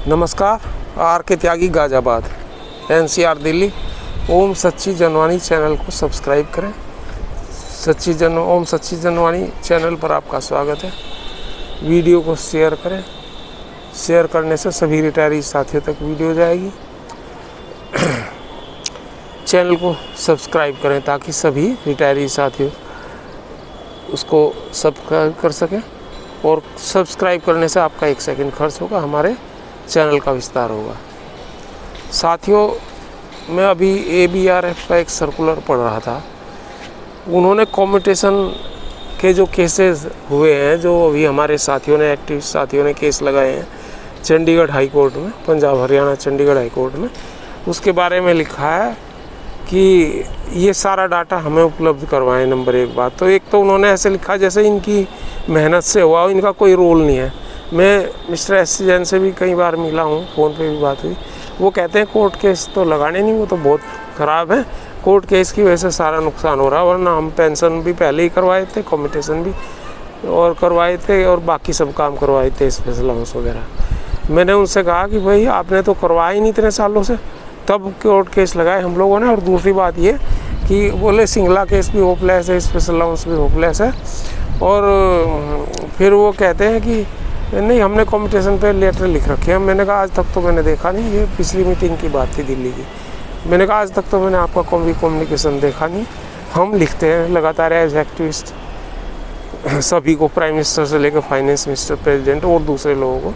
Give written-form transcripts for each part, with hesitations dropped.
नमस्कार। आर के त्यागी गाज़ियाबाद, NCR दिल्ली। ओम सच्ची जनवाणी चैनल को सब्सक्राइब करें। ओम सच्ची जनवाणी चैनल पर आपका स्वागत है। वीडियो को शेयर करें। शेयर करने से सभी रिटायरी साथियों तक वीडियो जाएगी। चैनल को सब्सक्राइब करें ताकि सभी रिटायरी साथियों उसको सब्सक्राइब कर सकें, और सब्सक्राइब करने से आपका 1 सेकंड खर्च होगा, हमारे चैनल का विस्तार होगा। साथियों, मैं अभी ABRF का एक सर्कुलर पढ़ रहा था। उन्होंने कॉम्यूटेशन के जो केसेस हुए हैं, जो अभी हमारे साथियों ने, एक्टिविस्ट साथियों ने केस लगाए हैं चंडीगढ़ हाई कोर्ट में, पंजाब हरियाणा चंडीगढ़ हाई कोर्ट में, उसके बारे में लिखा है कि ये सारा डाटा हमें उपलब्ध करवाएं। नंबर 1 बात तो, एक तो उन्होंने ऐसे लिखा जैसे इनकी मेहनत से हुआ, इनका कोई रोल नहीं है। मैं मिस्टर S जैन से भी कई बार मिला हूँ, फ़ोन पे भी बात हुई। वो कहते हैं कोर्ट केस तो लगाने नहीं, वो तो बहुत ख़राब है, कोर्ट केस की वजह से सारा नुकसान हो रहा है, वरना हम पेंशन भी पहले ही करवाए थे, कम्यूटेशन भी और करवाए थे, और बाकी सब काम करवाए थे, स्पेशल हाउस वगैरह। मैंने उनसे कहा कि भाई आपने तो करवाया ही नहीं इतने सालों से, तब कोर्ट केस लगाए हम लोगों ने। और दूसरी बात ये कि बोले सिंगला केस भी होपलेस है, स्पेशल हाउस भी होपलेस है। और फिर वो कहते हैं कि नहीं, हमने कॉम्यूटेशन पे लेटर लिख रखे हैं। मैंने कहा आज तक तो मैंने देखा नहीं, ये पिछली मीटिंग की बात थी दिल्ली की। मैंने कहा आज तक तो मैंने आपका कम्युनिकेशन देखा नहीं। हम लिखते हैं लगातार एज एक्टिविस्ट सभी को, प्राइम मिनिस्टर से लेकर फाइनेंस मिनिस्टर, प्रेसिडेंट और दूसरे लोगों को,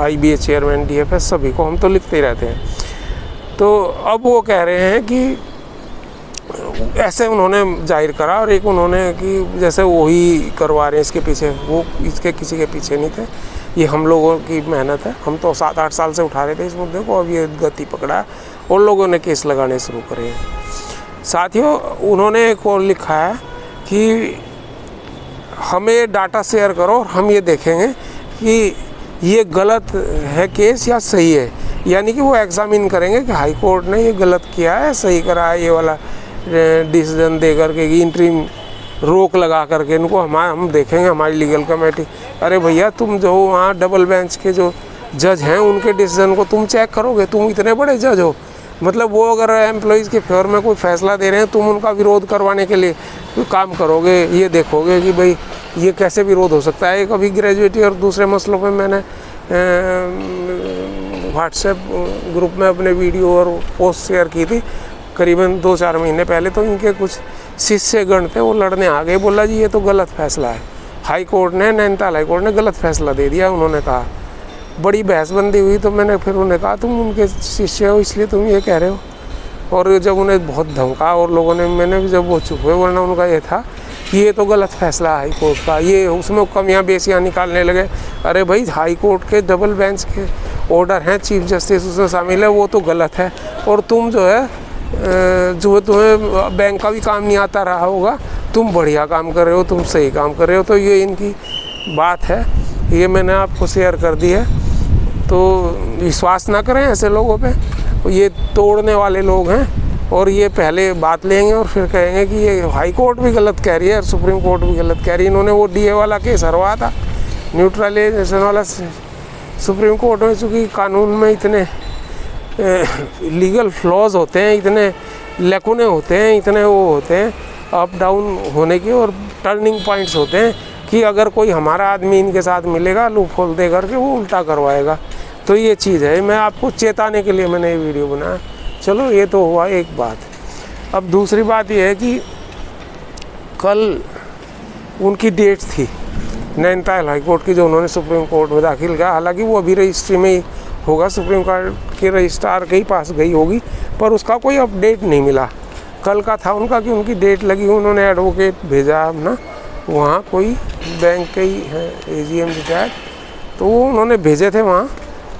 IBA चेयरमैन, DFS, सभी को हम तो लिखते ही रहते हैं। तो अब वो कह रहे हैं कि ऐसे उन्होंने जाहिर करा, और एक उन्होंने कि जैसे वही करवा रहे हैं इसके पीछे, वो इसके किसी के पीछे नहीं थे, ये हम लोगों की मेहनत है। हम तो 7-8 साल से उठा रहे थे इस मुद्दे को, अब ये गति पकड़ा है और लोगों ने केस लगाने शुरू करे हैं। साथियों, उन्होंने एक और लिखा है कि हमें डाटा शेयर करो और हम ये देखेंगे कि ये गलत है केस या सही है। यानी कि वो एग्जामिन करेंगे कि हाई कोर्ट ने ये गलत किया है, सही करा है, ये वाला डिसीजन दे करके, इंटरिम रोक लगा करके इनको हम देखेंगे, हमारी लीगल कमेटी। अरे भैया, तुम जो वहाँ डबल बेंच के जो जज हैं उनके डिसीजन को तुम चेक करोगे? तुम इतने बड़े जज हो, मतलब वो अगर एम्प्लॉइज़ के फेवर में कोई फैसला दे रहे हैं, तुम उनका विरोध करवाने के लिए कोई काम करोगे? ये देखोगे कि भाई ये कैसे विरोध हो सकता है। एक अभी ग्रेजुएटी और दूसरे मसलों पर मैंने व्हाट्सएप ग्रुप में अपने वीडियो और पोस्ट शेयर की थी करीबन 2-4 महीने पहले। तो इनके कुछ शिष्यगण थे, वो लड़ने आ गए, बोला जी ये तो गलत फैसला है, हाई कोर्ट ने, नैनीताल हाई कोर्ट ने गलत फैसला दे दिया। उन्होंने कहा, बड़ी बहसबंदी हुई। तो मैंने फिर उन्हें कहा तुम उनके शिष्य हो इसलिए तुम ये कह रहे हो। और जब उन्हें बहुत धमका और लोगों ने, मैंने भी जब वो चुप हुए, वरना उनका ये था कि ये तो गलत फैसला है हाई कोर्ट का, ये उसमें कमियाँ बेसियाँ निकालने लगे। अरे भाई, हाई कोर्ट के डबल बेंच के ऑर्डर हैं, चीफ जस्टिस उसमें शामिल है, वो तो गलत है। और तुम जो है, जो तुम्हें बैंक का भी काम नहीं आता रहा होगा, तुम बढ़िया काम कर रहे हो, तुम सही काम कर रहे हो। तो ये इनकी बात है, ये मैंने आपको शेयर कर दी है। तो विश्वास ना करें ऐसे लोगों पे, ये तोड़ने वाले लोग हैं। और ये पहले बात लेंगे और फिर कहेंगे कि ये हाई कोर्ट भी गलत कह रही है और सुप्रीम कोर्ट भी गलत कह रही है। इन्होंने वो DA वाला केस हरवाया था, न्यूट्रलाइजेशन वाला, सुप्रीम कोर्ट में। चूँकि कानून में इतने लीगल फ्लॉज होते हैं, इतने लैकुने होते हैं, इतने वो होते हैं अप डाउन होने के, और टर्निंग पॉइंट्स होते हैं कि अगर कोई हमारा आदमी इनके साथ मिलेगा, लूप होल दे करके वो उल्टा करवाएगा। तो ये चीज़ है, मैं आपको चेताने के लिए मैंने ये वीडियो बनाया। चलो, ये तो हुआ एक बात। अब दूसरी बात ये है कि कल उनकी डेट थी नैनीताल हाई कोर्ट की, जो उन्होंने सुप्रीम कोर्ट में दाखिल किया। हालांकि वो अभी रजिस्ट्री में ही होगा, सुप्रीम कोर्ट के रजिस्ट्रार के ही पास गई होगी, पर उसका कोई अपडेट नहीं मिला। कल का था उनका कि उनकी डेट लगी, उन्होंने एडवोकेट भेजा ना, वहाँ कोई बैंक के ही है, AGM रिटायर्ड, तो वो उन्होंने भेजे थे वहाँ।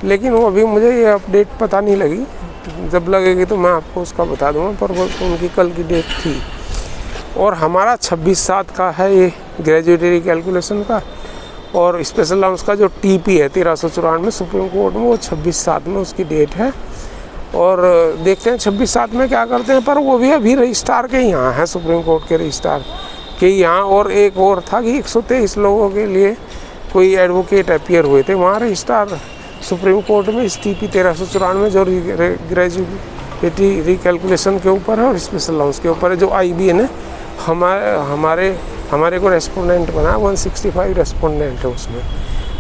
लेकिन वो अभी मुझे ये अपडेट पता नहीं लगी, जब लगेगी तो मैं आपको उसका बता दूँगा। पर वो उनकी कल की डेट थी। और हमारा 26/7 का है ये ग्रेजुएटरी कैलकुलेशन का, और स्पेशल हाउस का जो TP है 1394 सुप्रीम कोर्ट में, वो 26/7 में उसकी डेट है। और देखते हैं 26/7 में क्या करते हैं। पर वो भी अभी रजिस्ट्रार के यहाँ है, सुप्रीम कोर्ट के रजिस्ट्रार के यहाँ। और एक और था कि 123 लोगों के लिए कोई एडवोकेट अपीयर हुए थे वहाँ रजिस्ट्रार सुप्रीम कोर्ट में इस TP 1394 जो ग्रेजुएटी रिकैलकुलेशन के ऊपर है और स्पेशल अलाउंस के ऊपर है, जो IBA ने हमारे को रेस्पोंडेंट बना, 165 रेस्पोंडेंट है उसमें।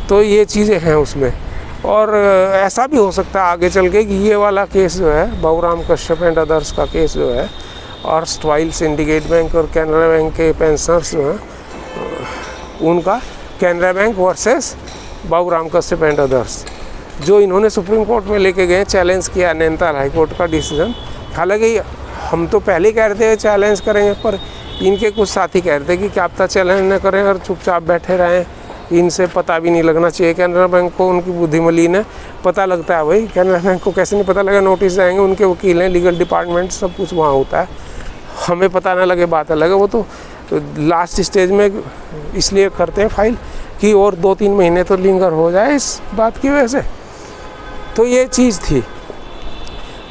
तो ये चीज़ें हैं उसमें। और ऐसा भी हो सकता है आगे चल के कि ये वाला केस जो है बाबूराम कश्यप एंड अदर्स का केस जो है, और स्टवाइल सिंडिकेट बैंक और कैनरा बैंक के पेंशनर्स जो हैं उनका Canara bank versus Baburam Kashyap and others, जो इन्होंने सुप्रीम कोर्ट में लेके गए, चैलेंज किया नैनीताल हाई कोर्ट का डिसीजन। हालांकि हम तो पहले कह रहे थे चैलेंज करेंगे, पर इनके कुछ साथी कह रहे थे कि क्या पता चैलेंज न करें और चुपचाप बैठे रहें, इनसे पता भी नहीं लगना चाहिए कैनरा बैंक को। उनकी बुद्धिमली है, पता लगता है भाई, कैनरा बैंक को कैसे नहीं पता लगा, नोटिस जाएंगे, उनके वकील हैं, लीगल डिपार्टमेंट सब कुछ वहाँ होता है, हमें पता ना लगे बात अलग है। वो तो लास्ट स्टेज में इसलिए करते हैं फाइल कि और 2-3 महीने तो लिंगर हो जाए इस बात की वजह से। तो ये चीज़ थी,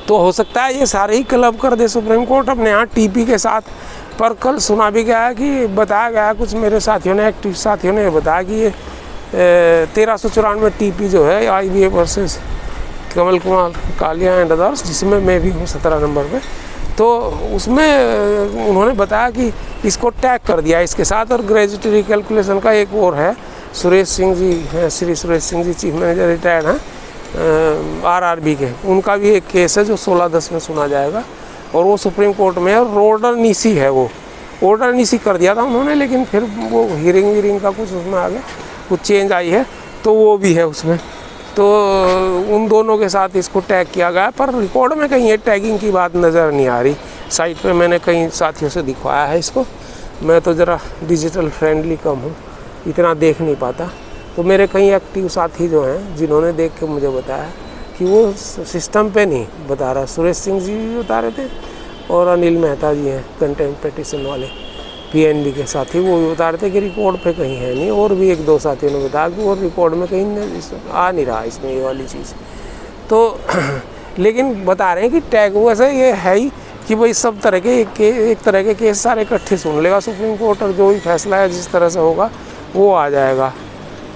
तो हो सकता है ये सारे ही क्लब कर दे सुप्रीम कोर्ट अपने यहाँ TP के साथ। पर कल सुना भी गया है कि बताया गया, कुछ मेरे साथियों ने, एक्टिव साथियों ने बताया कि ये 1394 TP जो है IBA versus Kamal Kumar Kalia and others, जिसमें मैं भी हूँ 17 नंबर पे, तो उसमें उन्होंने बताया कि इसको टैग कर दिया इसके साथ। और ग्रेजुएटी रिकैलकुलेशन का एक और है, सुरेश सिंह जी हैं, Shri Suresh Singh ji chief manager retired हैं RRB के, उनका भी एक केस है जो 16/10 में सुना जाएगा, और वो सुप्रीम कोर्ट में है। और ऑर्डर नीसी है, वो ऑर्डर नीसी कर दिया था उन्होंने, लेकिन फिर वो हीरिंग का कुछ उसमें आ गया, कुछ चेंज आई है, तो वो भी है उसमें। तो उन दोनों के साथ इसको टैग किया गया, पर रिकॉर्ड में कहीं ये टैगिंग की बात नज़र नहीं आ रही। साइट पे मैंने कई साथियों से दिखवाया है इसको, मैं तो ज़रा डिजिटल फ्रेंडली कम हूँ, इतना देख नहीं पाता। तो मेरे कई एक्टिव साथी जो हैं जिन्होंने देख के मुझे बताया कि वो सिस्टम पे नहीं बता रहा, सुरेश सिंह जी भी बता रहे थे और अनिल मेहता जी हैं कंटेम्प्ट पिटीशन वाले PNB के साथी, वो भी बता रहे थे कि रिकॉर्ड पे कहीं है नहीं। और भी 1-2 साथियों ने बताया कि वो रिकॉर्ड में कहीं आ नहीं रहा इसमें ये वाली चीज़। तो लेकिन बता रहे हैं कि टैग वैसे ये है ही कि भाई सब तरह के एक तरह के केस सारे इकट्ठे सुन लेगा सुप्रीम कोर्ट, और जो भी फैसला है जिस तरह से होगा वो आ जाएगा।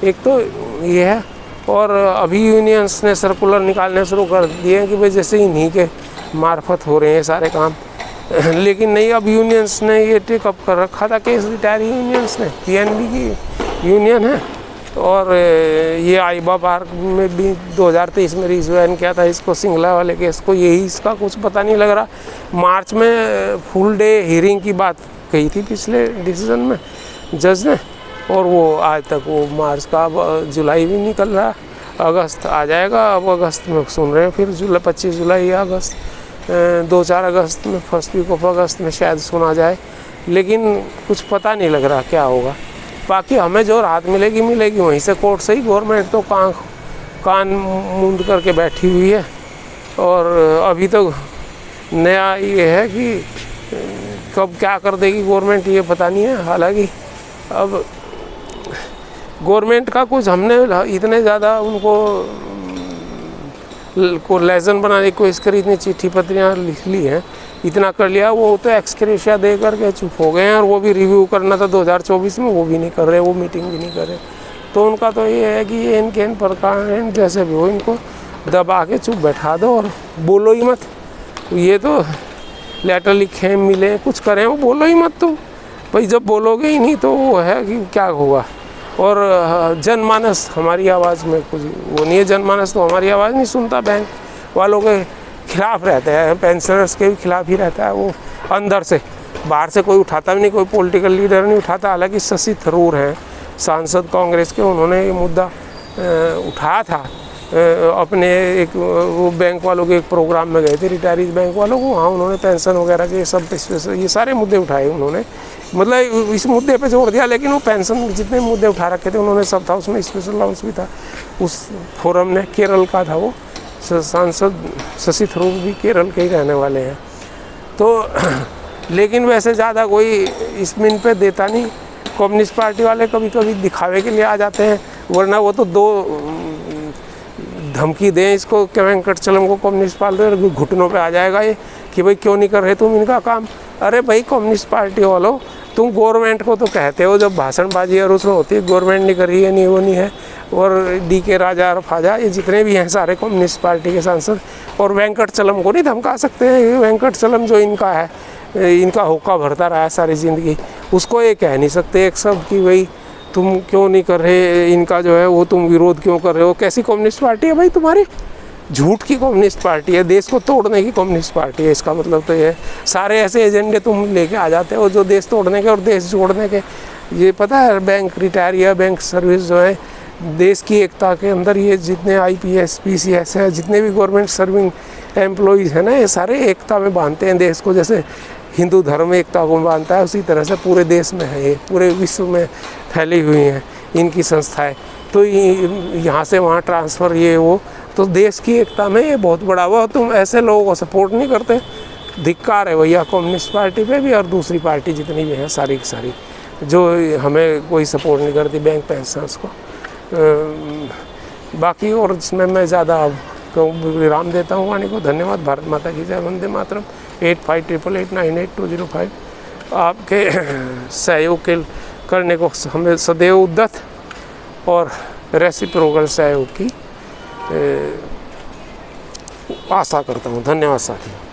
एक तो ये है, और अभी यूनियंस ने सर्कुलर निकालने शुरू कर दिए हैं कि भाई जैसे इन्हीं के मार्फत हो रहे हैं सारे काम। लेकिन नहीं, अब यूनियंस ने ये टेकअप कर रखा था केस, रिटायर यूनियंस ने, PNB की यूनियन है, और ये आइबा पार्क में भी 2023 में रिज्वाइन किया था इसको, सिंगला वाले केस को, यही इसका कुछ पता नहीं लग रहा। मार्च में फुल डे हियरिंग की बात कही थी पिछले डिसीजन में जज ने, और वो आज तक वो मार्च का, जुलाई भी निकल रहा, अगस्त आ जाएगा। अब अगस्त में सुन रहे हैं, फिर 25 जुलाई या अगस्त, 2-4 अगस्त में, फर्स्ट वीक ऑफ अगस्त में शायद सुना जाए, लेकिन कुछ पता नहीं लग रहा क्या होगा। बाकी हमें जो राहत मिलेगी वहीं से कोर्ट से ही। गवर्नमेंट तो कान मूंद करके बैठी हुई है, और अभी तो नया ये है कि कब क्या कर देगी गवर्नमेंट ये पता नहीं है। हालांकि अब गवर्नमेंट का कुछ हमने इतने ज़्यादा उनको लेसन बनाने की कोशिश करी, इतनी चिट्ठी पत्रियाँ लिख ली हैं, इतना कर लिया, वो तो एक्सक्रेशिया दे करके चुप हो गए हैं। और वो भी रिव्यू करना था 2024 में, वो भी नहीं कर रहे, वो मीटिंग भी नहीं कर रहे। तो उनका तो ये है कि ये इनके प्रकार जैसे भी हो, इनको दबा के चुप बैठा दो और बोलो ही मत। ये तो लेटर लिखे मिले कुछ करें, वो बोलो ही मत। तो भाई जब बोलोगे ही नहीं तो वो है कि क्या होगा। और जनमानस हमारी आवाज़ में कुछ वो नहीं है, जनमानस तो हमारी आवाज़ नहीं सुनता, बैंक वालों के खिलाफ रहता है, पेंशनर्स के भी खिलाफ ही रहता है वो अंदर से। बाहर से कोई उठाता भी नहीं, कोई पॉलिटिकल लीडर नहीं उठाता। हालांकि शशि थरूर हैं सांसद कांग्रेस के, उन्होंने ये मुद्दा उठाया था अपने एक वो बैंक वालों के एक प्रोग्राम में गए थे, रिटायरीज बैंक वालों को, वहाँ उन्होंने पेंशन वगैरह के सब ये सारे मुद्दे उठाए उन्होंने, मतलब इस मुद्दे पे जोड़ दिया। लेकिन वो पेंशन जितने मुद्दे उठा रखे थे उन्होंने सब था, उसमें स्पेशल अलाउंस भी था उस फोरम ने, केरल का था वो सांसद शशि थरूर भी केरल के ही रहने वाले हैं। तो लेकिन वैसे ज़्यादा कोई इसमें पे देता नहीं। कम्युनिस्ट पार्टी वाले कभी कभी दिखावे के लिए आ जाते हैं, वरना वो तो दो धमकी दें इसको कि वेंकटचलम को कम्युनिस्ट पार्टी घुटनों पे आ जाएगा ये कि भाई क्यों नहीं कर रहे तुम इनका काम। अरे भाई कम्युनिस्ट पार्टी वालों, तुम गवर्नमेंट को तो कहते हो जब भाषणबाजी और उसमें होती है गवर्नमेंट नहीं कर रही है, नहीं वो नहीं है, और DK राजा और फाजा ये जितने भी हैं सारे कम्युनिस्ट पार्टी के सांसद, और वेंकटचलम को नहीं धमका सकते हैं। वेंकटचलम जो इनका है, इनका होका भरता रहा है सारी ज़िंदगी, उसको ये कह नहीं सकते एक शब्द कि भाई तुम क्यों नहीं कर रहे, इनका जो है वो तुम विरोध क्यों कर रहे हो। कैसी कम्युनिस्ट पार्टी है भाई तुम्हारी? झूठ की कम्युनिस्ट पार्टी है, देश को तोड़ने की कम्युनिस्ट पार्टी है। इसका मतलब तो ये सारे ऐसे एजेंडे तुम लेके आ जाते हो जो देश तोड़ने के और देश जोड़ने के। ये पता है बैंक रिटायर या बैंक सर्विस जो है देश की एकता के अंदर, ये जितने IPS PCS है, जितने भी गवर्नमेंट सर्विंग एम्प्लॉयज़ हैं ना, ये सारे एकता में बांधते हैं देश को। जैसे हिंदू धर्म एकता को बांधता है उसी तरह से पूरे देश में है, ये पूरे विश्व में फैली हुई हैं इनकी संस्थाएं। तो यहाँ से वहाँ ट्रांसफ़र ये वो, तो देश की एकता में ये बहुत बड़ा हुआ। तुम ऐसे लोगों को सपोर्ट नहीं करते, धिक्कार है भैया कम्युनिस्ट पार्टी पे भी और दूसरी पार्टी जितनी भी हैं सारी की सारी, जो हमें कोई सपोर्ट नहीं करती बैंक पेंशनर्स को। बाकी और इसमें मैं ज़्यादा विराम देता हूँ वाणी को। धन्यवाद। भारत माता की जय। वंदे मातरम। 8588898205 आपके सहयोग के करने को हमें सदैव उद्यत और रेसिप्रोकल सहयोग की आशा करता हूँ। धन्यवाद साथियों।